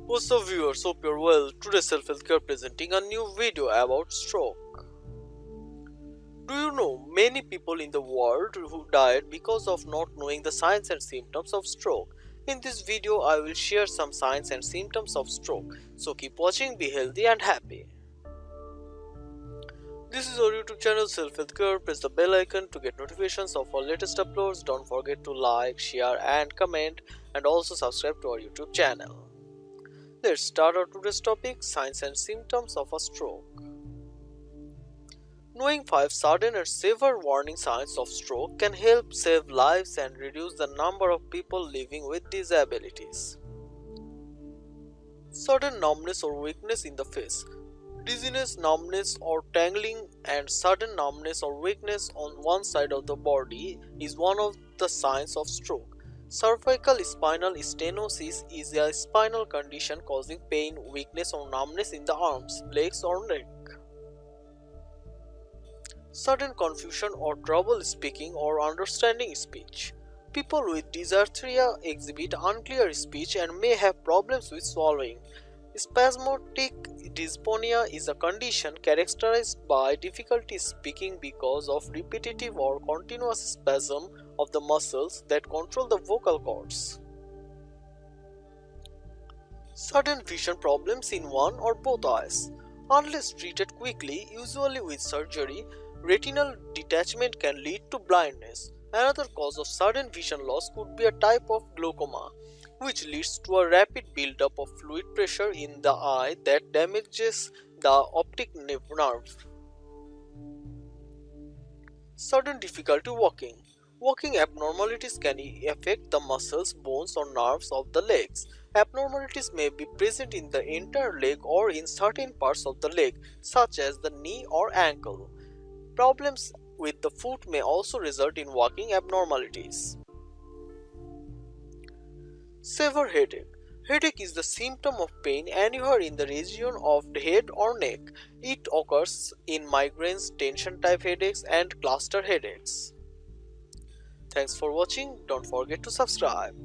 What's up viewers, hope you're well. Today Self-Health presenting a new video about stroke. Do you know many people in the world who died because of not knowing the signs and symptoms of stroke? In this video I will share some signs and symptoms of stroke. So keep watching, be healthy and happy. This is our YouTube channel Self-Health Care. Press the bell icon to get notifications of our latest uploads. Don't forget to like, share and comment, and also subscribe to our YouTube channel. Let's start our today's topic, signs and symptoms of a stroke. Knowing 5 sudden and severe warning signs of stroke can help save lives and reduce the number of people living with disabilities. Sudden numbness or weakness in the face. Dizziness, numbness or tingling and sudden numbness or weakness on one side of the body is one of the signs of stroke. Cervical spinal stenosis is a spinal condition causing pain, weakness or numbness in the arms, legs or neck. Sudden confusion or trouble speaking or understanding speech. People with dysarthria exhibit unclear speech and may have problems with swallowing. Spasmodic dysphonia is a condition characterized by difficulty speaking because of repetitive or continuous spasm of the muscles that control the vocal cords. Sudden vision problems in one or both eyes. Unless treated quickly, usually with surgery, retinal detachment can lead to blindness. Another cause of sudden vision loss could be a type of glaucoma, which leads to a rapid buildup of fluid pressure in the eye that damages the optic nerve. Sudden difficulty walking. Walking abnormalities can affect the muscles, bones, or nerves of the legs. Abnormalities may be present in the entire leg or in certain parts of the leg, such as the knee or ankle. Problems with the foot may also result in walking abnormalities. Severe headache. Headache is the symptom of pain anywhere in the region of the head or neck. It occurs in migraines, tension type headaches, and cluster headaches. Thanks for watching. Don't forget to subscribe.